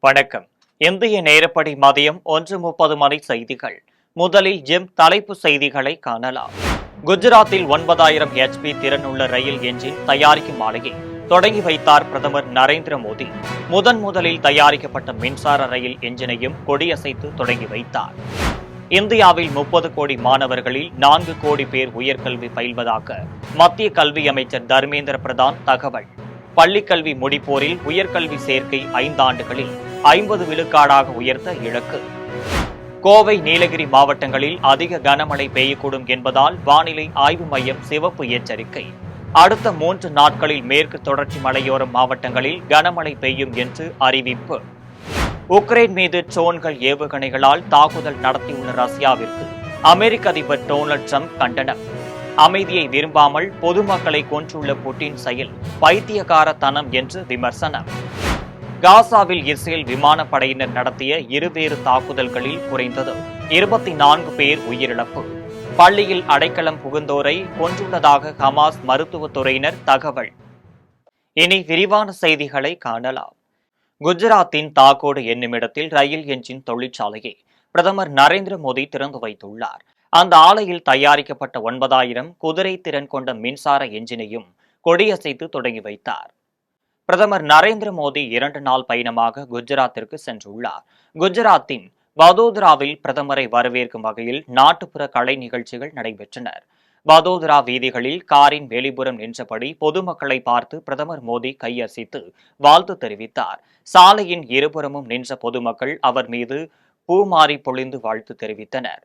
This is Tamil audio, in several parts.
வணக்கம். இந்திய நேரப்படி மதியம் 1:30 மணி செய்திகள். முதலில் தலைப்பு செய்திகளை காணலாம். குஜராத்தில் 9000 HP திறனுள்ள ரயில் என்ஜின் தயாரிக்கும் ஆலையை தொடங்கி வைத்தார் பிரதமர் நரேந்திர மோடி. முதலில் தயாரிக்கப்பட்ட மின்சார ரயில் என்ஜினையும் கொடியசைத்து தொடங்கி வைத்தார். இந்தியாவில் 30 கோடி மாணவர்களில் 4 கோடி பேர் உயர்கல்வி பயில்வதாக மத்திய கல்வி அமைச்சர் தர்மேந்திர பிரதான் தகவல். பள்ளிக்கல்வி முடிப்போரில் உயர்கல்வி சேர்க்கை 5 ஆண்டுகளில் 50 விழுக்காடாக உயர்த்த இலக்கு. கோவை, நீலகிரி மாவட்டங்களில் அதிக கனமழை பெய்யக்கூடும் என்பதால் வானிலை ஆய்வு மையம் சிவப்பு எச்சரிக்கை. அடுத்த 3 நாட்களில் மேற்கு தொடர்ச்சி மலையோர மாவட்டங்களில் கனமழை பெய்யும் என்று அறிவிப்பு. உக்ரைன் மீது ட்ரோன்கள் ஏவுகணைகளால் தாக்குதல் நடத்தியுள்ள ரஷ்யாவிற்கு அமெரிக்க அதிபர் டொனால்டு டிரம்ப் கண்டனம். அமைதியை விரும்பாமல் பொதுமக்களை கொன்றுள்ள புட்டின் செயல் பைத்தியக்காரத்தனம் என்று விமர்சனம். காசாவில் இஸ்ரேல் விமானப்படையினர் நடத்திய இருவேறு தாக்குதல்களில் குறைந்தது 24 பேர் உயிரிழப்பு. பள்ளியில் அடைக்கலம் புகுந்தோரை கொன்றுள்ளதாக ஹமாஸ் மருத்துவத்துறையினர் தகவல். இனி விரிவான செய்திகளை காணலாம். குஜராத்தின் தாகோடு என்னுமிடத்தில் ரயில் என்ஜின் தொழிற்சாலையை பிரதமர் நரேந்திர மோடி திறந்து வைத்துள்ளார். அந்த ஆலையில் தயாரிக்கப்பட்ட 9000 குதிரை திறன் கொண்ட மின்சார என்ஜினையும் கொடியசைத்து தொடங்கி வைத்தார். பிரதமர் நரேந்திர மோடி 2 நாள் பயணமாக குஜராத்திற்கு சென்றுள்ளார். குஜராத்தின் வதோதராவில் பிரதமரை வரவேற்கும் வகையில் நாட்டுப்புற கலை நிகழ்ச்சிகள் நடைபெற்றன. வதோதரா வீதிகளில் காரின் வெளிப்புறம் நின்றபடி பொதுமக்களை பார்த்து பிரதமர் மோடி கையசைத்து வாழ்த்து தெரிவித்தார். சாலையின் இருபுறமும் நின்ற பொதுமக்கள் அவர் மீது பூமாரி பொழிந்து வாழ்த்து தெரிவித்தனர்.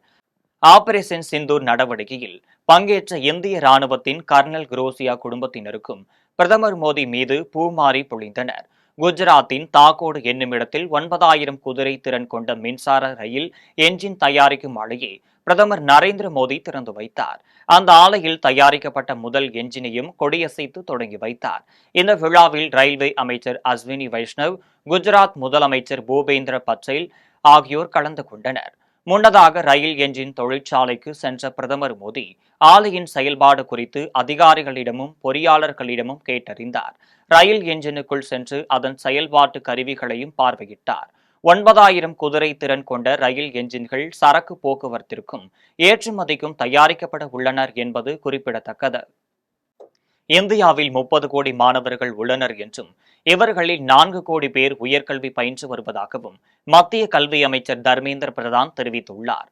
ஆபரேஷன் சிந்தூர் நடவடிக்கையில் பங்கேற்ற இந்திய ராணுவத்தின் கர்னல் குரோசியா குடும்பத்தினருக்கும் பிரதமர் மோடி மீது பூமாரி பொழிந்தனர். குஜராத்தின் தாகோடு என்னுமிடத்தில் 9000 குதிரை திறன் கொண்ட மின்சார ரயில் என்ஜின் தயாரிக்கும் ஆலையை பிரதமர் நரேந்திர மோடி திறந்து வைத்தார். அந்த ஆலையில் தயாரிக்கப்பட்ட முதல் என்ஜினையும் கொடியசைத்து தொடங்கி வைத்தார். இந்த விழாவில் ரயில்வே அமைச்சர் அஸ்வினி வைஷ்ணவ், குஜராத் முதலமைச்சர் பூபேந்திர பட்டேல் ஆகியோர் கலந்து கொண்டனர். முன்னதாக ரயில் என்ஜின் தொழிற்சாலைக்கு சென்ற பிரதமர் மோடி ஆலையின் செயல்பாடு குறித்து அதிகாரிகளிடமும் பொறியாளர்களிடமும் கேட்டறிந்தார். ரயில் என்ஜினுக்குள் சென்று அதன் செயல்பாட்டு கருவிகளையும் பார்வையிட்டார். 9000 குதிரை திறன் கொண்ட ரயில் என்ஜின்கள் சரக்கு போக்குவரத்திற்கும் ஏற்றுமதிக்கும் தயாரிக்கப்பட உள்ளனர் என்பது குறிப்பிடத்தக்கது. இந்தியாவில் 30 கோடி மாணவர்கள் உள்ளனர் என்றும் இவர்களில் 4 கோடி பேர் உயர்கல்வி பயின்று வருவதாகவும் மத்திய கல்வி அமைச்சர் தர்மேந்திர பிரதான் தெரிவித்துள்ளார்.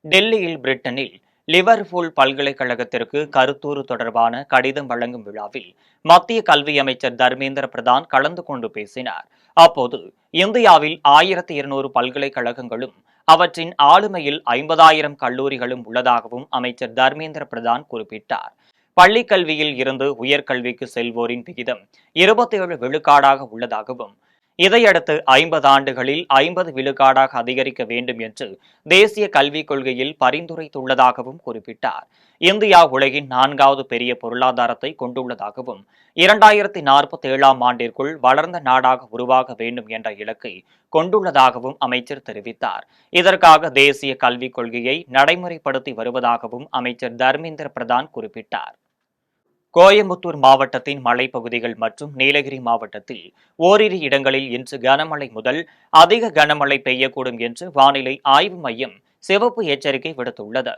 டெல்லியில் பிரிட்டனில் லிவர்பூல் பல்கலைக்கழகத்திற்கு கருத்தூறு தொடர்பான கடிதம் வழங்கும் விழாவில் மத்திய கல்வி அமைச்சர் தர்மேந்திர பிரதான் கலந்து கொண்டு பேசினார். அப்போது இந்தியாவில் 1200 பல்கலைக்கழகங்களும் அவற்றின் ஆளுமையில் 50,000 கல்லூரிகளும் உள்ளதாகவும் அமைச்சர் தர்மேந்திர பிரதான் குறிப்பிட்டார். பள்ளிக் கல்வியில் இருந்து உயர்கல்விக்கு செல்வோரின் விகிதம் 27 விழுக்காடாக உள்ளதாகவும் இதையடுத்து 50 ஆண்டுகளில் 50 விழுக்காடாக அதிகரிக்க வேண்டும் என்று தேசிய கல்விக் கொள்கையில் பரிந்துரைத்துள்ளதாகவும் குறிப்பிட்டார். இந்தியா உலகின் 4வது பெரிய பொருளாதாரத்தை கொண்டுள்ளதாகவும் 2047ஆம் ஆண்டிற்குள் வளர்ந்த நாடாக உருவாக வேண்டும் என்ற இலக்கை கொண்டுள்ளதாகவும் அமைச்சர் தெரிவித்தார். இதற்காக தேசிய கல்விக் கொள்கையை நடைமுறைப்படுத்தி வருவதாகவும் அமைச்சர் தர்மேந்திர பிரதான் குறிப்பிட்டார். கோயம்புத்தூர் மாவட்டத்தின் மலைப்பகுதிகள் மற்றும் நீலகிரி மாவட்டத்தில் ஓரிரு இடங்களில் இன்று கனமழை முதல் அதிக கனமழை பெய்யக்கூடும் என்று வானிலை ஆய்வு மையம் சிவப்பு எச்சரிக்கை விடுத்துள்ளது.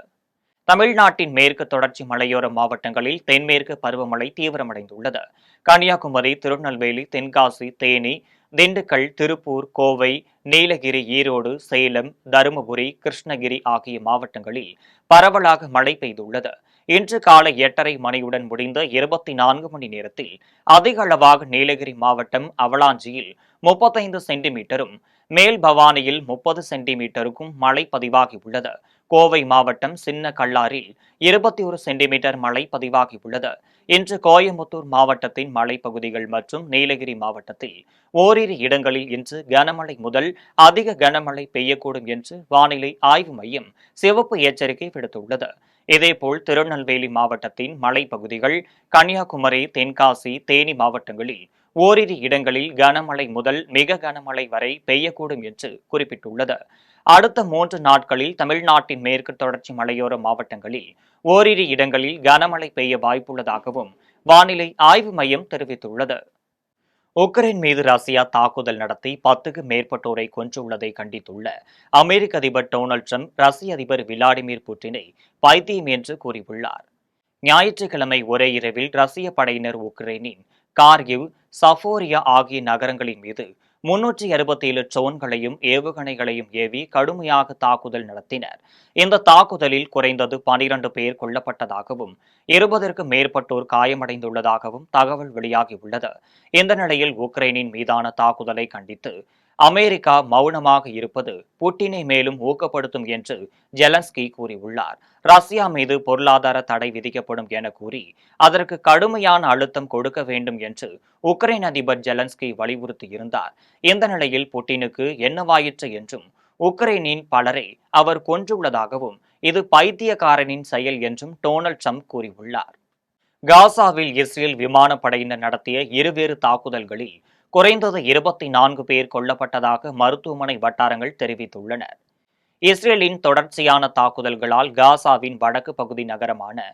தமிழ்நாட்டின் மேற்கு தொடர்ச்சி மலையோர மாவட்டங்களில் தென்மேற்கு பருவமழை தீவிரமடைந்துள்ளது. கன்னியாகுமரி, திருநெல்வேலி, தென்காசி, தேனி, திண்டுக்கல், திருப்பூர், கோவை, நீலகிரி, ஈரோடு, சேலம், தருமபுரி, கிருஷ்ணகிரி ஆகிய மாவட்டங்களில் பரவலாக மழை பெய்துள்ளது. இன்று காலை 8:30 மணியுடன் முடிந்த 24 மணி நேரத்தில் அதிக அளவாக நீலகிரி மாவட்டம் அவலாஞ்சியில் 35 சென்டிமீட்டரும், மேல் பவானியில் 30 சென்டிமீட்டருக்கும் மழை பதிவாகியுள்ளது. கோவை மாவட்டம் சின்ன கல்லாரில் 21 சென்டிமீட்டர் மழை பதிவாகியுள்ளது. இன்று கோயம்புத்தூர் மாவட்டத்தின் மலைப்பகுதிகள் மற்றும் நீலகிரி மாவட்டத்தில் ஓரிரு இடங்களில் இன்று கனமழை முதல் அதிக கனமழை பெய்யக்கூடும் என்று வானிலை ஆய்வு மையம் சிவப்பு எச்சரிக்கை விடுத்துள்ளது. இதேபோல் திருநெல்வேலி மாவட்டத்தின் மலைப்பகுதிகள், கன்னியாகுமரி, தென்காசி, தேனி மாவட்டங்களில் ஓரிரு இடங்களில் கனமழை முதல் மிக கனமழை வரை பெய்யக்கூடும் என்று குறிப்பிட்டுள்ளது. அடுத்த 3 நாட்களில் தமிழ்நாட்டின் மேற்கு தொடர்ச்சி மலையோர மாவட்டங்களில் ஓரிரு இடங்களில் கனமழை பெய்ய வாய்ப்புள்ளதாகவும் வானிலை ஆய்வு மையம் தெரிவித்துள்ளது. உக்ரைன் மீது ரஷ்யா தாக்குதல் நடத்தி 10க்கும் மேற்பட்டோரை கொன்றுள்ளதை கண்டித்துள்ள அமெரிக்க அதிபர் டொனால்ட் ட்ரம்ப் ரஷ்ய அதிபர் விளாடிமிர் புட்டினை பைத்தியம் என்று கூறியுள்ளார். ஞாயிற்றுக்கிழமை ஒரே இரவில் ரஷ்ய படையினர் உக்ரைனின் கார்கிவ், சஃபோரியா ஆகிய நகரங்களின் மீது 367 ட்ரோன்களையும் ஏவுகணைகளையும் ஏவி கடுமையாக தாக்குதல் நடத்தினர். இந்த தாக்குதலில் குறைந்தது 12 பேர் கொல்லப்பட்டதாகவும் 20க்கும் மேற்பட்டோர் காயமடைந்துள்ளதாகவும் தகவல் வெளியாகியுள்ளது. இந்த நிலையில் உக்ரைனின் மீதான தாக்குதலை கண்டித்து அமெரிக்கா மௌனமாக இருப்பது புட்டினை மேலும் ஊக்கப்படுத்தும் என்று ஜெலன்ஸ்கி கூறியுள்ளார். ரஷ்யா மீது பொருளாதார தடை விதிக்கப்படும் என கூறி அதற்கு கடுமையான அழுத்தம் கொடுக்க வேண்டும் என்று உக்ரைன் அதிபர் ஜெலன்ஸ்கி வலியுறுத்தியிருந்தார். இந்த நிலையில் புட்டினுக்கு என்னவாயிற்று என்றும் உக்ரைனின் பலரை அவர் கொன்றுள்ளதாகவும் இது பைத்தியக்காரனின் செயல் என்றும் டொனால்ட் ட்ரம்ப் கூறியுள்ளார். காசாவில் இஸ்ரேல் விமானப்படையினர் நடத்திய இருவேறு தாக்குதல்களில் குறைந்தது 24 பேர் கொல்லப்பட்டதாக மருத்துவமனை வட்டாரங்கள் தெரிவித்துள்ளன. இஸ்ரேலின் தொடர்ச்சியான தாக்குதல்களால் காசாவின் வடக்கு பகுதி நகரமான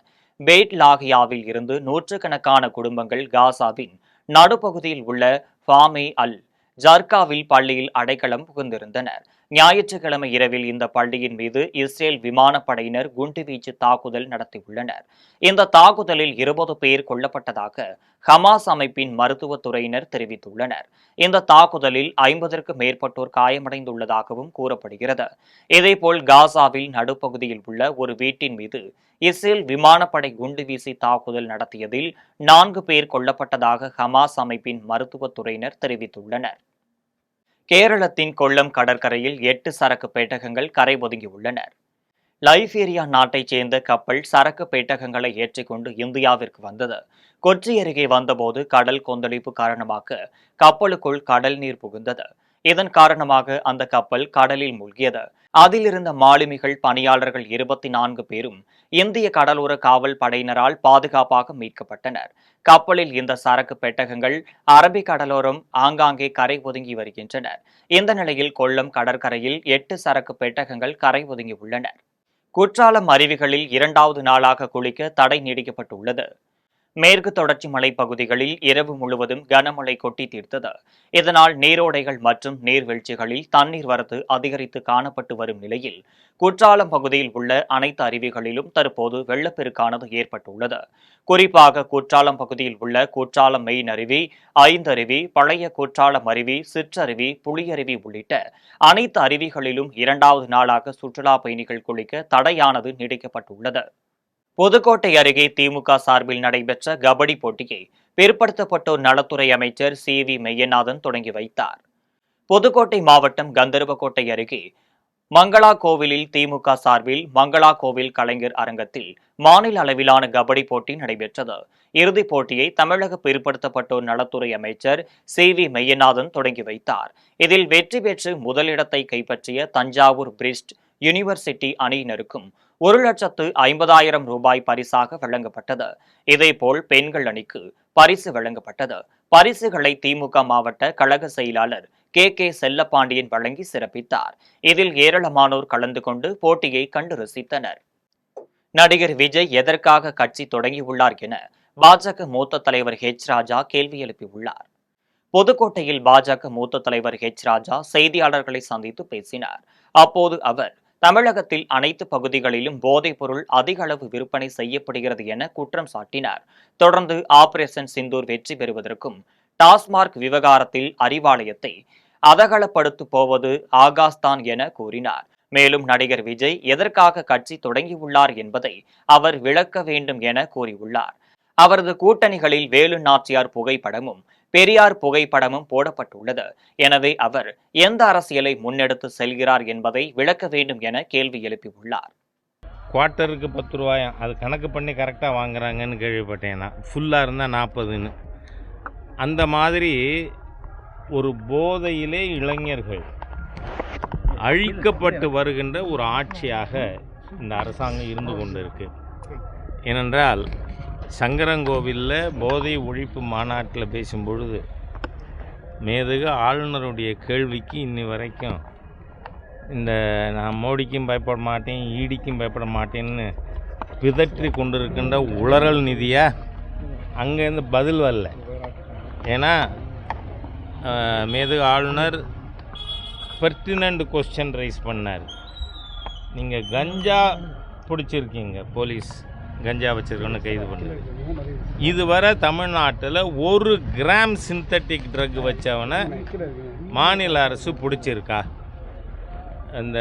பெய்ட் லாகியாவில் இருந்து நூற்றுக்கணக்கான குடும்பங்கள் காசாவின் நடுப்பகுதியில் உள்ள ஃபாமி அல் ஜர்காவில் பள்ளியில் அடைக்கலம் புகுந்திருந்தனர். ஞாயிற்றுக்கிழமை இரவில் இந்த பள்ளியின் மீது இஸ்ரேல் விமானப்படையினர் குண்டுவீச்சு தாக்குதல் நடத்தியுள்ளனர். இந்த தாக்குதலில் 20 பேர் கொல்லப்பட்டதாக ஹமாஸ் அமைப்பின் மருத்துவத்துறையினர் தெரிவித்துள்ளனர். இந்த தாக்குதலில் 50க்கும் மேற்பட்டோர் காயமடைந்துள்ளதாகவும் கூறப்படுகிறது. இதேபோல் காசாவில் நடுப்பகுதியில் உள்ள ஒரு வீட்டின் மீது இஸ்ரேல் விமானப்படை குண்டுவீசி தாக்குதல் நடத்தியதில் 4 பேர் கொல்லப்பட்டதாக ஹமாஸ் அமைப்பின் மருத்துவத்துறையினர் தெரிவித்துள்ளனர். கேரளத்தின் கொல்லம் கடற்கரையில் 8 சரக்கு பெட்டகங்கள் கரை ஒதுங்கியுள்ளனர். லைபீரியா நாட்டைச் சேர்ந்த கப்பல் சரக்கு பெட்டகங்களை ஏற்றிக்கொண்டு இந்தியாவிற்கு வந்தது. கொச்சி அருகே வந்தபோது கடல் கொந்தளிப்பு காரணமாக கப்பலுக்குள் கடல் நீர் புகுந்தது. இதன் காரணமாக அந்த கப்பல் கடலில் மூழ்கியது. அதில் இருந்த மாலுமிகள், பணியாளர்கள் 24 பேரும் இந்திய கடலோர காவல் படையினரால் பாதுகாப்பாக மீட்கப்பட்டனர். கப்பலில் இந்த சரக்கு பெட்டகங்கள் அரபிக் கடலோரம் ஆங்காங்கே கரை ஒதுங்கி வருகின்றன. இந்த நிலையில் கொல்லம் கடற்கரையில் 8 சரக்கு பெட்டகங்கள் கரை ஒதுங்கியுள்ளன. குற்றாலம் அருவிகளில் 2வது நாளாக குளிக்க தடை நீடிக்கப்பட்டுள்ளது. மேற்கு தொடர்ச்சி மலை பகுதிகளில் இரவு முழுவதும் கனமழை கொட்டி தீர்த்தது. இதனால் நீரோடைகள் மற்றும் நீர்வீழ்ச்சிகளில் தண்ணீர் வரத்து அதிகரித்து காணப்பட்டு வரும் நிலையில் குற்றாலம் பகுதியில் உள்ள அனைத்து அருவிகளிலும் தற்போது வெள்ளப்பெருக்கானது ஏற்பட்டுள்ளது. குறிப்பாக குற்றாலம் பகுதியில் உள்ள குற்றாலம் மெயின் அருவி, ஐந்தருவி, பழைய குற்றாலம் அருவி, சிற்றருவி, புளியருவி உள்ளிட்ட அனைத்து அருவிகளிலும் 2வது நாளாக சுற்றுலா பயணிகள் குளிக்க தடையானது நீடிக்கப்பட்டுள்ளது. புதுக்கோட்டை அருகே திமுக சார்பில் நடைபெற்ற கபடி போட்டியை பிற்படுத்தப்பட்டோர் நலத்துறை அமைச்சர் சி.வி. மெய்யநாதன் தொடங்கி வைத்தார். புதுக்கோட்டை மாவட்டம் கந்தர்வக்கோட்டை அருகே மங்களா கோவிலில் திமுக சார்பில் மங்களா கோவில் கலைஞர் அரங்கத்தில் மாநில அளவிலான கபடி போட்டி நடைபெற்றது. இறுதிப் போட்டியை தமிழக பிற்படுத்தப்பட்டோர் நலத்துறை அமைச்சர் சி.வி. மெய்யநாதன் தொடங்கி வைத்தார். இதில் வெற்றி பெற்று முதலிடத்தை கைப்பற்றிய தஞ்சாவூர் பிரிஸ்ட் யூனிவர்சிட்டி அணியினருக்கும் 1,50,000 ரூபாய் பரிசாக வழங்கப்பட்டது. இதேபோல் பெண்கள் அணிக்கு பரிசு வழங்கப்பட்டது. பரிசுகளை திமுக மாவட்ட கழக செயலாளர் கே. செல்லப்பாண்டியன் வழங்கி சிறப்பித்தார். இதில் ஏராளமானோர் கலந்து கொண்டு போட்டியை கண்டு ரசித்தனர். நடிகர் விஜய் எதற்காக கட்சி தொடங்கியுள்ளார் என பாஜக மூத்த தலைவர் ராஜா கேள்வி எழுப்பியுள்ளார். புதுக்கோட்டையில் பாஜக மூத்த தலைவர் ராஜா செய்தியாளர்களை சந்தித்து பேசினார். அப்போது அவர் தமிழகத்தில் அனைத்து பகுதிகளிலும் போதைப் பொருள் அதிக அளவு விற்பனை செய்யப்படுகிறது என குற்றம் சாட்டினார். தொடர்ந்து ஆபரேஷன் சிந்தூர் வெற்றி பெறுவதற்கும் டாஸ்மார்க் விவகாரத்தில் அறிவாலயத்தை அதகலப்படுத்த போவது ஆகாஷ்தான் என கூறினார். மேலும் நடிகர் விஜய் எதற்காக கட்சி தொடங்கியுள்ளார் என்பதை அவர் விளக்க வேண்டும் என கூறியுள்ளார். அவரது கூட்டணிகளில் வேலு நாச்சியார் புகைப்படமும் பெரியார் புகைப்படமும் போடப்பட்டுள்ளது. எனவே அவர் எந்த அரசியலை முன்னெடுத்து செல்கிறார் என்பதை விளக்க வேண்டும் என கேள்வி எழுப்பியுள்ளார். குவார்ட்டருக்கு 10 ரூபாயும் அது கணக்கு பண்ணி கரெக்டாக வாங்குறாங்கன்னு கேள்விப்பட்டேன். நான் ஃபுல்லாக இருந்தால் 40ன்னு. அந்த மாதிரி ஒரு போதையிலே இளைஞர்கள் அழிக்கப்பட்டு வருகின்ற ஒரு ஆட்சியாக இந்த அரசாங்கம் இருந்து கொண்டு இருக்கு. ஏனென்றால் சங்கரங்கோவிலில் போதை ஒழிப்பு மாநாட்டில் பேசும்பொழுது மேதகு ஆளுநருடைய கேள்விக்கு இன்னி வரைக்கும் இந்த நான் மோடிக்கும் பயப்பட மாட்டேன், ஈடிக்கும் பயப்பட மாட்டேன்னு பிதற்றி கொண்டிருக்கின்ற உளறல் நிதியாக அங்கேருந்து பதில் வரல. ஏன்னா மேதகு ஆளுநர் பெர்டினன்ட் கொஸ்டின் ரைஸ் பண்ணார். நீங்கள் கஞ்சா பிடிச்சிருக்கீங்க, போலீஸ் கஞ்சா வச்சுருக்கோன்னு கைது பண்ணார். இதுவரை தமிழ்நாட்டில் 1 கிராம் சிந்தட்டிக் ட்ரக் வச்சவனை மாநில அரசு பிடிச்சிருக்கா? அந்த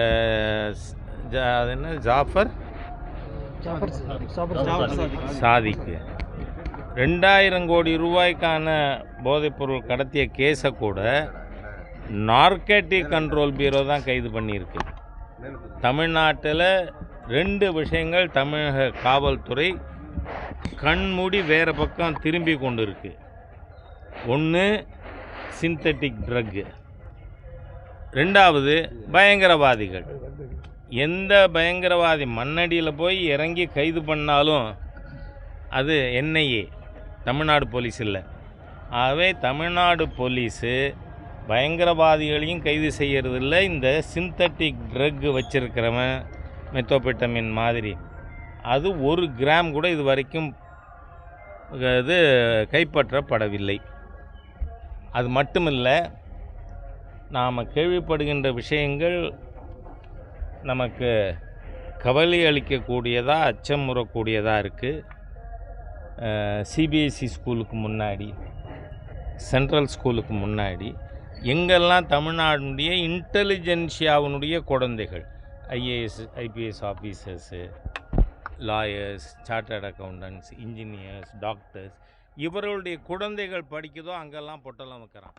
அது என்ன ஜாஃபர் சாதிக்கு 2000 கோடி ரூபாய்க்கான போதைப்பொருள் கடத்திய கேஸை கூட நார்கேட்டிக் கண்ட்ரோல் பியூரோ தான் கைது பண்ணியிருக்கு. தமிழ்நாட்டில் 2 விஷயங்கள் தமிழக காவல்துறை கண்மூடி வேறு பக்கம் திரும்பி கொண்டு இருக்கு. ஒன்று சிந்தட்டிக் ட்ரக்கு, 2வது பயங்கரவாதிகள். எந்த பயங்கரவாதி மண்ணடியில் போய் இறங்கி கைது பண்ணாலும் அது என்ஐஏ, தமிழ்நாடு போலீஸ் இல்லை. ஆகவே தமிழ்நாடு போலீஸு பயங்கரவாதிகளையும் கைது செய்கிறதில்ல. இந்த சிந்தட்டிக் ட்ரக் வச்சிருக்கிறவன் மெத்தோபெட்டமின் மாதிரி அது 1 கிராம் கூட இது வரைக்கும் இது கைப்பற்றப்படவில்லை. அது மட்டுமில்லை, நாம் கேள்விப்படுகின்ற விஷயங்கள் நமக்கு கவலை அளிக்கக்கூடியதாக, அச்சமுறக்கூடியதாக இருக்குது. சிபிஎஸ்சி ஸ்கூலுக்கு முன்னாடி, சென்ட்ரல் ஸ்கூலுக்கு முன்னாடி எங்கெல்லாம் தமிழ்நாடுடைய இன்டெலிஜென்ஷியாவினுடைய குழந்தைகள், IAS IPS officers, lawyers, chartered accountants, engineers, doctors, இவர்களுடைய குழந்தைகள் படிக்குதோ அங்கெல்லாம் பொட்டலம் வைக்கிறான்.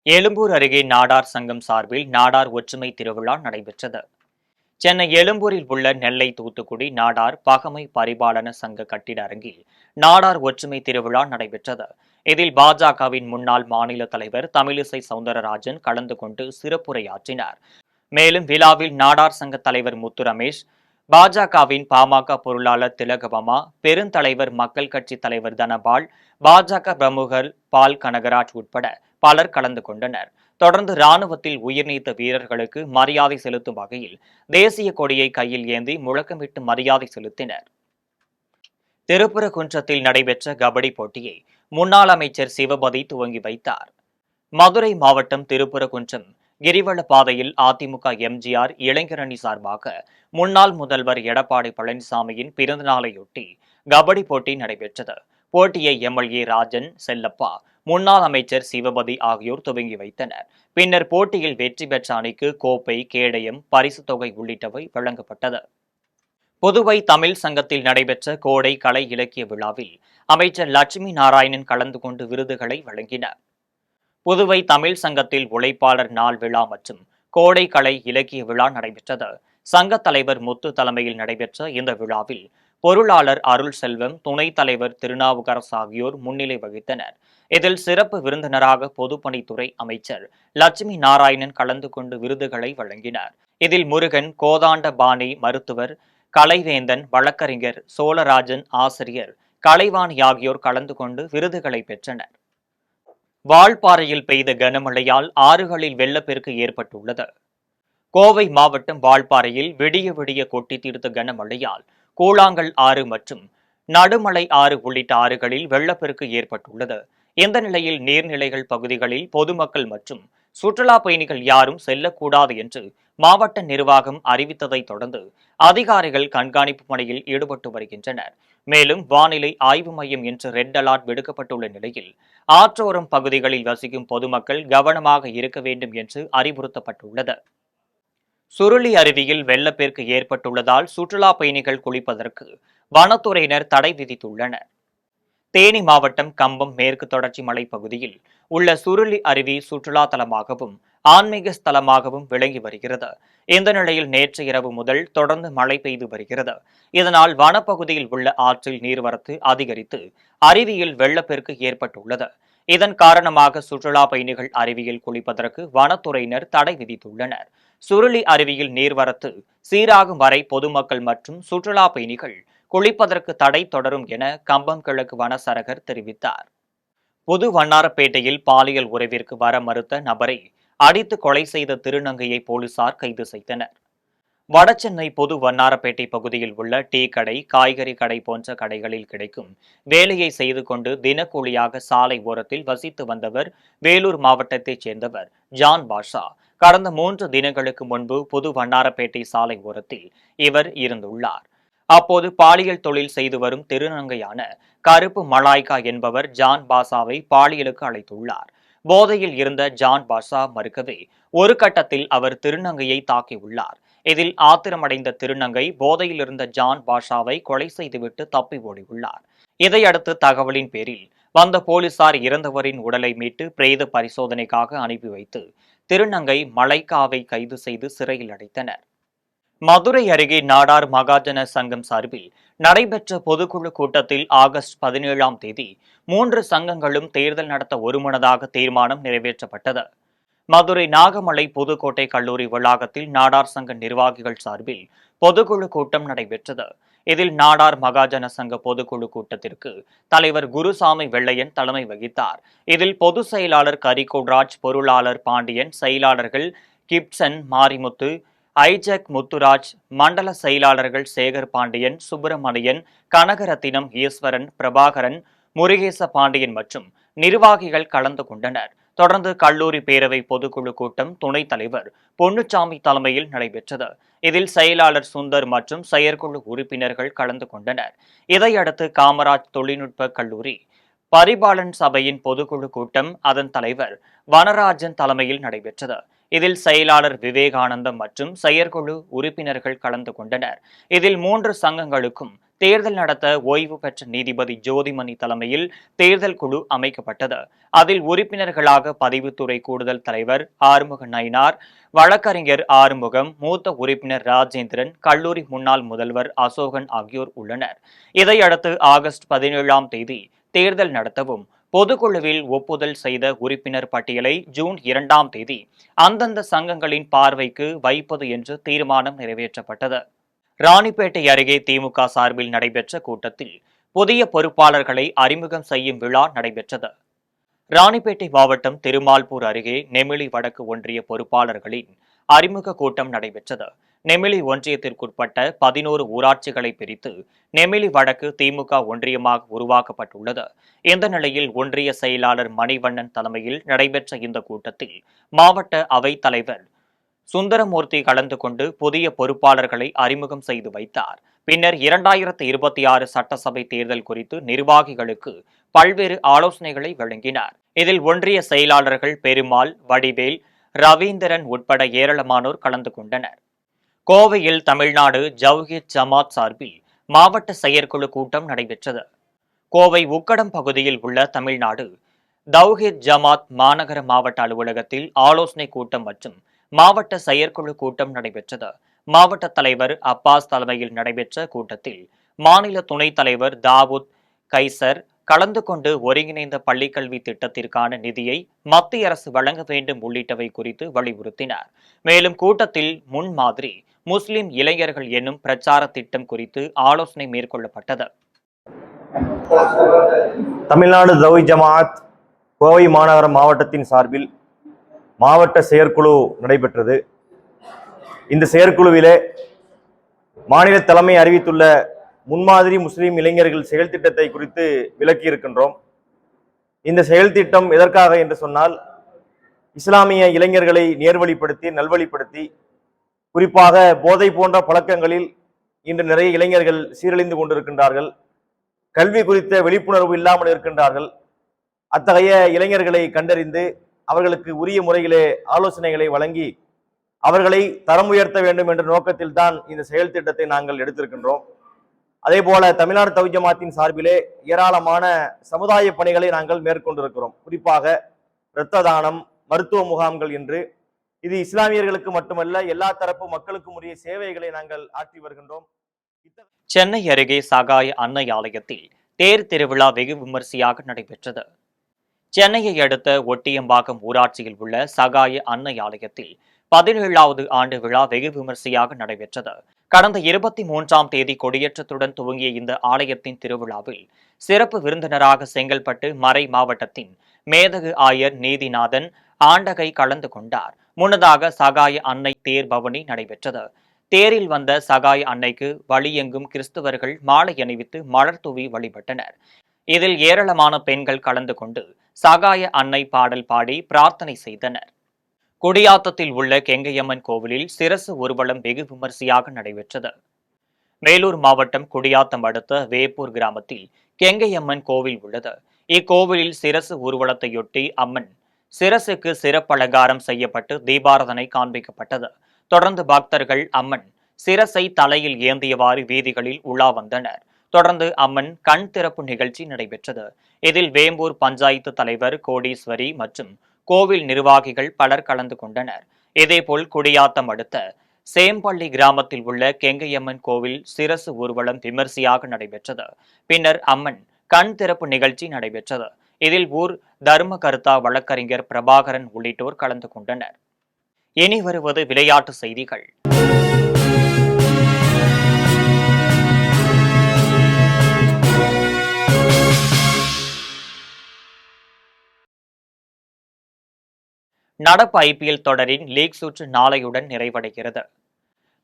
எழும்பூர் அருகே நாடார் சங்கம் சார்பில் நாடார் ஒற்றுமை திருவிழா நடைபெற்றது. சென்னை எழும்பூரில் உள்ள நெல்லை தூத்துக்குடி நாடார் பகமை பரிபாலன சங்க கட்டிட அரங்கில் நாடார் ஒற்றுமை திருவிழா நடைபெற்றது. இதில் பாஜகவின் முன்னாள் மாநில தலைவர் தமிழிசை சவுந்தரராஜன் கலந்து கொண்டு சிறப்புரையாற்றினார். மேலும் விழாவில் நாடார் சங்க தலைவர் முத்து ரமேஷ், பாஜகவின் பாமக பொருளாளர் திலகவமா, பெருந்தலைவர் மக்கள் கட்சி தலைவர் தனபால், பாஜக பிரமுகர் பால் கனகராஜ் உட்பட பலர் கலந்து கொண்டனர். தொடர்ந்து ராணுவத்தில் உயிர்நீத்த வீரர்களுக்கு மரியாதை செலுத்தும் வகையில் தேசிய கொடியை கையில் ஏந்தி முழக்கமிட்டு மரியாதை செலுத்தினர். திருப்பரங்குன்றத்தில் நடைபெற்ற கபடி போட்டியை முன்னாள் அமைச்சர் சிவபதி துவங்கி வைத்தார். மதுரை மாவட்டம் திருப்பரங்குன்றம் கிரிவல பாதையில் அதிமுக எம்ஜிஆர் இளைஞரணி சார்பாக முன்னாள் முதல்வர் எடப்பாடி பழனிசாமியின் பிறந்தநாளையொட்டி கபடி போட்டி நடைபெற்றது. போட்டியை எம்எல்ஏ ராஜன், செல்லப்பா, முன்னாள் அமைச்சர் சிவபதி ஆகியோர் துவங்கி வைத்தனர். பின்னர் போட்டியில் வெற்றி பெற்ற அணிக்கு கோப்பை, கேடயம், பரிசு தொகை உள்ளிட்டவை வழங்கப்பட்டது. புதுவை தமிழ் சங்கத்தில் நடைபெற்ற கோடை கலை இலக்கிய விழாவில் அமைச்சர் லட்சுமி நாராயணன் கலந்து கொண்டு விருதுகளை வழங்கினார். புதுவை தமிழ் சங்கத்தில் உழைப்பாளர் நாள் விழா மற்றும் கோடை கலை இலக்கிய விழா நடைபெற்றது. சங்க தலைவர் முத்து தலைமையில் நடைபெற்ற இந்த விழாவில் பொருளாளர் அருள் செல்வம், துணைத் தலைவர் திருநாவுக்கரசு ஆகியோர் முன்னிலை வகித்தனர். இதில் சிறப்பு விருந்தினராக பொதுப்பணித்துறை அமைச்சர் லட்சுமி நாராயணன் கலந்து கொண்டு விருதுகளை வழங்கினார். இதில் முருகன், கோதாண்டபாணி மருத்துவர், கலைவேந்தன், வழக்கறிஞர், சோழராஜன், ஆசிரியர், கலைவாணி ஆகியோர் கலந்து கொண்டு விருதுகளை பெற்றனர். வால்பாறையில் பெய்த கனமழையால் ஆறுகளில் வெள்ளப்பெருக்கு ஏற்பட்டுள்ளது. கோவை மாவட்டம் வால்பாறையில் விடிய விடிய கொட்டி தீர்த்த கனமழையால் கூழாங்கல் ஆறு மற்றும் நடுமலை ஆறு உள்ளிட்ட ஆறுகளில் வெள்ளப்பெருக்கு ஏற்பட்டுள்ளது. இந்த நிலையில் நீர்நிலைகள் பகுதிகளில் பொதுமக்கள் மற்றும் சுற்றுலா பயணிகள் யாரும் செல்லக்கூடாது என்று மாவட்ட நிர்வாகம் அறிவித்ததை தொடர்ந்து அதிகாரிகள் கண்காணிப்பு பணியில் ஈடுபட்டு வருகின்றனர். மேலும் வானிலை ஆய்வு மையம் என்று ரெட் அலர்ட் விடுக்கப்பட்டுள்ள நிலையில் ஆற்றோரம் பகுதிகளில் வசிக்கும் பொதுமக்கள் கவனமாக இருக்க வேண்டும் என்று அறிவுறுத்தப்பட்டுள்ளது. சுருளி அருவியில் வெள்ளப்பெருக்கு ஏற்பட்டுள்ளதால் சுற்றுலா பயணிகள் குளிப்பதற்கு வனத்துறையினர் தடை விதித்துள்ளனர். தேனி மாவட்டம் கம்பம் மேற்கு தொடர்ச்சி மலைப்பகுதியில் உள்ள சுருளி அருவி சுற்றுலா தலமாகவும் ஆன்மீக ஸ்தலமாகவும் விளங்கி வருகிறது. இந்த நிலையில் நேற்று இரவு முதல் தொடர்ந்து மழை பெய்து வருகிறது. இதனால் வனப்பகுதியில் உள்ள ஆற்றில் நீர்வரத்து அதிகரித்து அருவியில் வெள்ளப்பெருக்கு ஏற்பட்டுள்ளது. இதன் காரணமாக சுற்றுலா பயணிகள் அருவியில் குளிப்பதற்கு வனத்துறையினர் தடை விதித்துள்ளனர். சுருளி அருவியில் நீர்வரத்து சீராகும் வரை பொதுமக்கள் மற்றும் சுற்றுலா பயணிகள் குளிப்பதற்கு தடை தொடரும் என கம்பம் கிழக்கு வனசரகர் தெரிவித்தார். புது வண்ணாரப்பேட்டையில் பாலியல் உறவிற்கு வர மறுத்த நபரை அடித்து கொலை செய்த திருநங்கையை போலீசார் கைது செய்தனர். வடசென்னை புது வண்ணாரப்பேட்டை பகுதியில் உள்ள டீ கடை, காய்கறி கடை போன்ற கடைகளில் கிடைக்கும் வேலையை செய்து கொண்டு தினக்கூலியாக சாலை ஓரத்தில் வசித்து வந்தவர் வேலூர் மாவட்டத்தைச் சேர்ந்தவர் ஜான் பாஷா. கடந்த 3 தினங்களுக்கு முன்பு புது வண்ணாரப்பேட்டை சாலை ஓரத்தில் இவர் இருந்துள்ளார். அப்போது பாலியல் தொழில் செய்து வரும் திருநங்கையான கருப்பு மலாய்கா என்பவர் ஜான் பாஷாவை பாலியலுக்கு அழைத்துள்ளார். போதையில் இருந்த ஜான் பாஷா மறுக்கவே ஒரு கட்டத்தில் அவர் திருநங்கையை தாக்கியுள்ளார். இதில் ஆத்திரமடைந்த திருநங்கை போதையில் இருந்த ஜான் பாஷாவை கொலை செய்துவிட்டு தப்பி ஓடியுள்ளார். இதையடுத்து தகவலின் பேரில் வந்த போலீசார் இறந்தவரின் உடலை மீட்டு பிரேத பரிசோதனைக்காக அனுப்பி வைத்து திருநங்கை மலைக்காவை கைது செய்து சிறையில் அடைத்தனர். மதுரை அருகே நாடார் மகாஜன சங்கம் சார்பில் நடைபெற்ற பொதுக்குழு கூட்டத்தில் ஆகஸ்ட் 17ஆம் தேதி 3 சங்கங்களும் தேர்தல் நடத்த ஒருமனதாக தீர்மானம் நிறைவேற்றப்பட்டது. மதுரை நாகமலை புதுக்கோட்டை கல்லூரி வளாகத்தில் நாடார் சங்க நிர்வாகிகள் சார்பில் பொதுக்குழு கூட்டம் நடைபெற்றது. இதில் நாடார் மகாஜன சங்க பொதுக்குழு கூட்டத்திற்கு தலைவர் குருசாமி வெள்ளையன் தலைமை வகித்தார். இதில் பொதுச் செயலாளர் கரிகோட்ராஜ், பொருளாளர் பாண்டியன், செயலாளர்கள் கிப்சன், மாரிமுத்து, ஐஜக் முத்துராஜ், மண்டல செயலாளர்கள் சேகர் பாண்டியன், சுப்பிரமணியன், கனகரத்தினம், ஈஸ்வரன், பிரபாகரன், முருகேச பாண்டியன் மற்றும் நிர்வாகிகள் கலந்து கொண்டனர். தொடர்ந்து கல்லூரி பேரவை பொதுக்குழு கூட்டம் துணைத் தலைவர் பொன்னுச்சாமி தலைமையில் நடைபெற்றது. இதில் செயலாளர் சுந்தர் மற்றும் செயற்குழு உறுப்பினர்கள் கலந்து கொண்டனர். இதையடுத்து காமராஜ் தொழில்நுட்ப கல்லூரி பரிபாலன் சபையின் பொதுக்குழு கூட்டம் அதன் தலைவர் வனராஜன் தலைமையில் நடைபெற்றது. இதில் செயலாளர் விவேகானந்தம் மற்றும் செயற்குழு உறுப்பினர்கள் கலந்து கொண்டனர். இதில் 3 சங்கங்களுக்கும் தேர்தல் நடத்த ஓய்வு பெற்ற நீதிபதி ஜோதிமணி தலைமையில் தேர்தல் குழு அமைக்கப்பட்டது. அதில் உறுப்பினர்களாக பதிவுத்துறை கூடுதல் தலைவர் ஆறுமுக நயினார், வழக்கறிஞர் ஆறுமுகம், மூத்த உறுப்பினர் ராஜேந்திரன், கல்லூரி முன்னாள் முதல்வர் அசோகன் ஆகியோர் உள்ளனர். இதையடுத்து ஆகஸ்ட் 17ஆம் தேதி தேர்தல் நடத்தவும் பொதுக்குழுவில் ஒப்புதல் செய்த உறுப்பினர் பட்டியலை ஜூன் 2ஆம் தேதி அந்தந்த சங்கங்களின் பார்வைக்கு வைப்பது என்று தீர்மானம் நிறைவேற்றப்பட்டது. ராணிப்பேட்டை அருகே திமுக சார்பில் நடைபெற்ற கூட்டத்தில் புதிய பொறுப்பாளர்களை அறிமுகம் செய்யும் விழா நடைபெற்றது. ராணிப்பேட்டை மாவட்டம் திருமால்பூர் அருகே நெமிலி வடக்கு ஒன்றிய பொறுப்பாளர்களின் அறிமுக கூட்டம் நடைபெற்றது. நெமிலி ஒன்றியத்திற்குட்பட்ட 11 ஊராட்சிகளை பிரித்து நெமிலி வடக்கு திமுக ஒன்றியமாக உருவாக்கப்பட்டுள்ளது. இந்த நிலையில் ஒன்றிய செயலாளர் மணிவண்ணன் தலைமையில் நடைபெற்ற இந்த கூட்டத்தில் மாவட்ட அவைத் தலைவர் சுந்தரமூர்த்தி கலந்து கொண்டு புதிய பொறுப்பாளர்களை அறிமுகம் செய்து வைத்தார். பின்னர் 2026 சட்டசபை தேர்தல் குறித்து நிர்வாகிகளுக்கு பல்வேறு ஆலோசனைகளை வழங்கினார். இதில் ஒன்றிய செயலாளர்கள் பெருமாள், வடிவேல், ரவீந்திரன் உட்பட ஏராளமானோர் கலந்து கொண்டனர். கோவையில் தமிழ்நாடு ஜவ்ஹீத் ஜமாத் சார்பில் மாவட்ட செயற்குழு கூட்டம் நடைபெற்றது. கோவை உக்கடம் பகுதியில் உள்ள தமிழ்நாடு தவ்ஹீத் ஜமாத் மாநகர மாவட்ட அலுவலகத்தில் ஆலோசனை கூட்டம் மற்றும் மாவட்ட செயற்குழு கூட்டம் நடைபெற்றது. மாவட்ட தலைவர் அப்பாஸ் தலைமையில் நடைபெற்ற கூட்டத்தில் மாநில துணைத் தலைவர் தாவூத் கைசர் கலந்து கொண்டு ஒருங்கிணைந்த பள்ளிக்கல்வி திட்டத்திற்கான நிதியை மத்திய அரசு வழங்க வேண்டும் உள்ளிட்டவை குறித்து வலியுறுத்தினார். மேலும் கூட்டத்தில் முன்மாதிரி முஸ்லிம் இளைஞர்கள் என்னும் பிரச்சார திட்டம் குறித்து ஆலோசனை மேற்கொள்ளப்பட்டது. தமிழ்நாடு தவ்ஹீத் ஜமாத் கோவை மாநகர மாவட்டத்தின் சார்பில் மாவட்ட செயற்குழு நடைபெற்றது. இந்த செயற்குழுவிலே மாநில தலைமை அறிவித்துள்ள முன்மாதிரி முஸ்லிம் இளைஞர்கள் செயல் திட்டத்தை குறித்து விளக்கியிருக்கின்றோம். இந்த செயல் திட்டம் எதற்காக என்று சொன்னால், இஸ்லாமிய இளைஞர்களை நேர்வழிப்படுத்தி நல்வழிப்படுத்தி, குறிப்பாக போதை போன்ற பழக்கங்களில் இன்று நிறைய இளைஞர்கள் சீரழிந்து கொண்டிருக்கின்றார்கள். கல்வி குறித்த விழிப்புணர்வு இல்லாமல் இருக்கின்றார்கள். அத்தகைய இளைஞர்களை கண்டறிந்து அவர்களுக்கு உரிய முறையிலே ஆலோசனைகளை வழங்கி அவர்களை தரம் உயர்த்த வேண்டும் என்ற நோக்கத்தில் தான் இந்த செயல் திட்டத்தை நாங்கள் எடுத்திருக்கின்றோம். அதே போல தமிழ்நாடு தவ்ஹீத் ஜமாத்தின் சார்பிலே ஏராளமான சமுதாய பணிகளை நாங்கள் மேற்கொண்டிருக்கிறோம். குறிப்பாக இரத்த தானம், மருத்துவ முகாம்கள் என்று இது இஸ்லாமியர்களுக்கு மட்டுமல்ல எல்லா தரப்பு மக்களுக்கும் உரிய சேவைகளை நாங்கள் ஆற்றி வருகின்றோம். சென்னை அருகே சகாய அன்னை ஆலயத்தில் தேர் திருவிழா வெகு விமரிசையாக நடைபெற்றது. சென்னையை அடுத்த ஒட்டியம்பாக்கம் ஊராட்சியில் உள்ள சகாய அன்னை ஆலயத்தில் 17வது ஆண்டு விழா வெகு விமரிசையாக நடைபெற்றது. கடந்த 23ஆம் தேதி கொடியேற்றத்துடன் துவங்கிய இந்த ஆலயத்தின் திருவிழாவில் சிறப்பு விருந்தினராக செங்கல்பட்டு மறை மாவட்டத்தின் மேதகு ஆயர் நீதிநாதன் ஆண்டகை கலந்து கொண்டார். முன்னதாக சகாய அன்னை தேர் பவனி நடைபெற்றது. தேரில் வந்த சகாய அன்னைக்கு வழியெங்கும் கிறிஸ்தவர்கள் மாலை அணிவித்து மலர் தூவி வழிபட்டனர். இதில் ஏராளமான பெண்கள் கலந்து கொண்டு சகாய அன்னை பாடல் பாடி பிரார்த்தனை செய்தனர். குடியாத்தத்தில் உள்ள கெங்கையம்மன் கோவிலில் சிரசு ஊர்வலம் வெகு விமரிசையாக நடைபெற்றது. வேலூர் மாவட்டம் குடியாத்தம் அடுத்த வேப்பூர் கிராமத்தில் கெங்கையம்மன் கோவில் உள்ளது. இக்கோவிலில் சிரசு ஊர்வலத்தையொட்டி அம்மன் சிரசுக்கு சிறப்பலங்காரம் செய்யப்பட்டு தீபாராதனை காண்பிக்கப்பட்டது. தொடர்ந்து பக்தர்கள் அம்மன் சிரசை தலையில் ஏந்தியவாறு வீதிகளில் உலா வந்தனர். தொடர்ந்து அம்மன் கண் திறப்பு நிகழ்ச்சி நடைபெற்றது. இதில் வேம்பூர் பஞ்சாயத்து தலைவர் கோடீஸ்வரி மற்றும் கோவில் நிர்வாகிகள் பலர் கலந்து கொண்டனர். இதேபோல் குடியாத்தம் அடுத்த சேம்பள்ளி கிராமத்தில் உள்ள கெங்கையம்மன் கோவில் சிரசு ஊர்வலம் விமரிசையாக நடைபெற்றது. பின்னர் அம்மன் கண் திறப்பு நிகழ்ச்சி நடைபெற்றது. இதில் ஊர் தர்மகர்த்தா வழக்கறிஞர் பிரபாகரன் உள்ளிட்டோர் கலந்து கொண்டனர். இனி வருவது விளையாட்டு செய்திகள். நடப்பு ஐபிஎல் தொடரின் லீக் சுற்று நாளையுடன் நிறைவடைகிறது.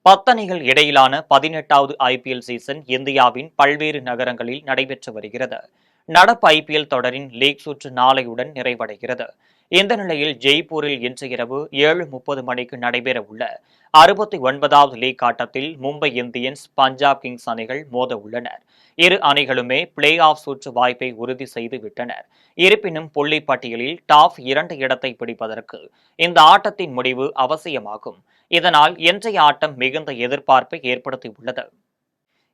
10 அணிகள் இடையிலான 18வது ஐபிஎல் சீசன் இந்தியாவின் பல்வேறு நகரங்களில் நடைபெற்று வருகிறது. நடப்பு ஐபிஎல் தொடரின் லீக் சுற்று நாளையுடன் நிறைவடைகிறது. இந்த நிலையில் ஜெய்ப்பூரில் இன்று இரவு 7:30 மணிக்கு நடைபெற உள்ள 69வது லீக் ஆட்டத்தில் மும்பை இந்தியன்ஸ் பஞ்சாப் கிங்ஸ் அணிகள் மோத உள்ளனர். இரு அணிகளுமே பிளே ஆஃப் சுற்று வாய்ப்பை உறுதி செய்து விட்டனர். இருப்பினும் புள்ளி பட்டியலில் டாப் 2 இடத்தை பிடிப்பதற்கு இந்த ஆட்டத்தின் முடிவு அவசியமாகும். இதனால் இன்றைய ஆட்டம் மிகுந்த எதிர்பார்ப்பை ஏற்படுத்தியுள்ளது.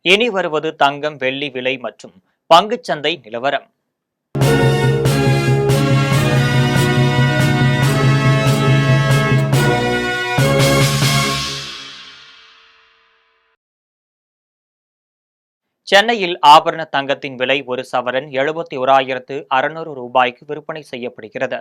இனி வருவது தங்கம் வெள்ளி விலை மற்றும் பங்குச்சந்தை நிலவரம். சென்னையில் ஆபரண தங்கத்தின் விலை ஒரு சவரன் 71,600 ரூபாய்க்கு விற்பனை செய்யப்படுகிறது.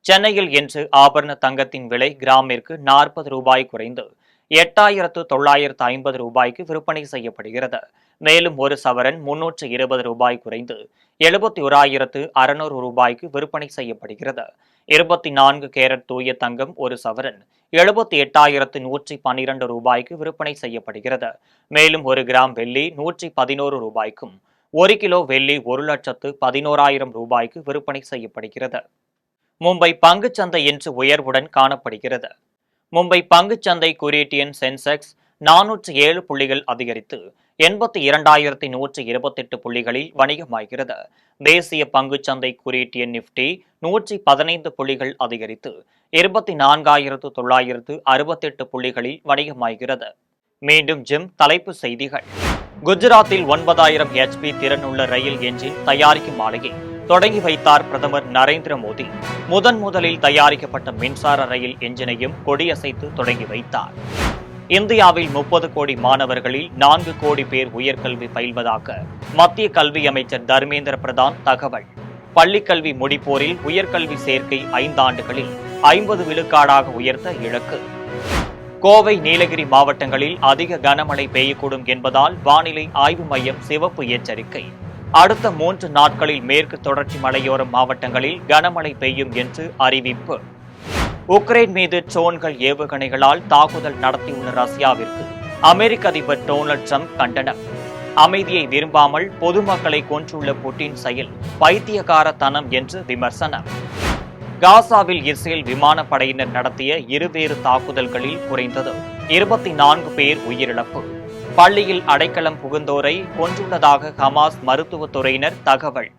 சென்னையில் இன்று ஆபரண தங்கத்தின் விலை கிராமிற்கு 40 ரூபாய் குறைந்து 8,950 ரூபாய்க்கு விற்பனை செய்யப்படுகிறது. மேலும் ஒரு சவரன் 320 ரூபாய் குறைந்து 71,600 ரூபாய்க்கு விற்பனை செய்யப்படுகிறது. 24 கேரட் தூய தங்கம் ஒரு சவரன் 78,112 ரூபாய்க்கு விற்பனை செய்யப்படுகிறது. மேலும் ஒரு கிராம் வெள்ளி 111 ரூபாய்க்கும் 1 கிலோ வெள்ளி 1,11,000 ரூபாய்க்கு விற்பனை செய்யப்படுகிறது. மும்பை பங்குச்சந்தை இன்று உயர்வுடன் காணப்படுகிறது. மும்பை பங்குச்சந்தை குறியீட்டு எண் சென்செக்ஸ் 407 புள்ளிகள் அதிகரித்து 82,128 புள்ளிகளில் வணிகமாகிறது. தேசிய பங்குச்சந்தை குறியீட்டு எண் நிப்டி 115 புள்ளிகள் அதிகரித்து 24,968 புள்ளிகளில் வணிகமாகிறது. மீண்டும் தலைப்பு செய்திகள். குஜராத்தில் 9,000 HP திறனுள்ள ரயில் என்ஜின் தயாரிக்கும் ஆலையை தொடங்கி வைத்தார் பிரதமர் நரேந்திர மோடி. முதலில் தயாரிக்கப்பட்ட மின்சார ரயில் என்ஜினையும் கொடியசைத்து தொடங்கி வைத்தார். இந்தியாவில் 30 கோடி மாணவர்களில் 4 கோடி பேர் உயர்கல்வி பயில்வதாக மத்திய கல்வி அமைச்சர் தர்மேந்திர பிரதான் தகவல். பள்ளிக்கல்வி முடிப்போரில் உயர்கல்வி சேர்க்கை 5 ஆண்டுகளில் 50 விழுக்காடாக உயர்த்த இலக்கு. கோவை, நீலகிரி மாவட்டங்களில் அதிக கனமழை பெய்யக்கூடும் என்பதால் வானிலை ஆய்வு மையம் சிவப்பு எச்சரிக்கை. அடுத்த 3 நாட்களில் மேற்கு தொடர்ச்சி மலையோர மாவட்டங்களில் கனமழை பெய்யும் என்று அறிவிப்பு. உக்ரைன் மீது ட்ரோன்கள் ஏவுகணைகளால் தாக்குதல் நடத்தியுள்ள ரஷ்யாவிற்கு அமெரிக்க அதிபர் டொனால்ட் ட்ரம்ப் கண்டனம். அமைதியை விரும்பாமல் பொதுமக்களை கொன்றுள்ள புட்டின் செயல் பைத்தியக்காரத்தனம் என்று விமர்சனம். காசாவில் இஸ்ரேல் விமானப்படையினர் நடத்திய இருவேறு தாக்குதல்களில் குறைந்தது 24 பேர் உயிரிழப்பு. பள்ளியில் அடைக்கலம் புகுந்தோரை கொன்றுள்ளதாக ஹமாஸ் மருத்துவத்துறையினர் தகவல்.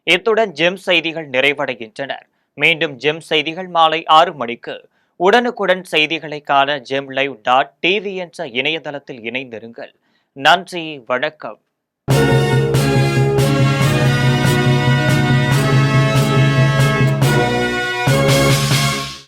இத்துடன் செய்திகள் நிறைவடைகின்றன. மீண்டும் செய்திகள் மாலை 6 மணிக்கு. உடனுக்குடன் செய்திகளை காண GemLive.tv என்ற இணையதளத்தில் இணைந்திருங்கள். நன்றி, வணக்கம்.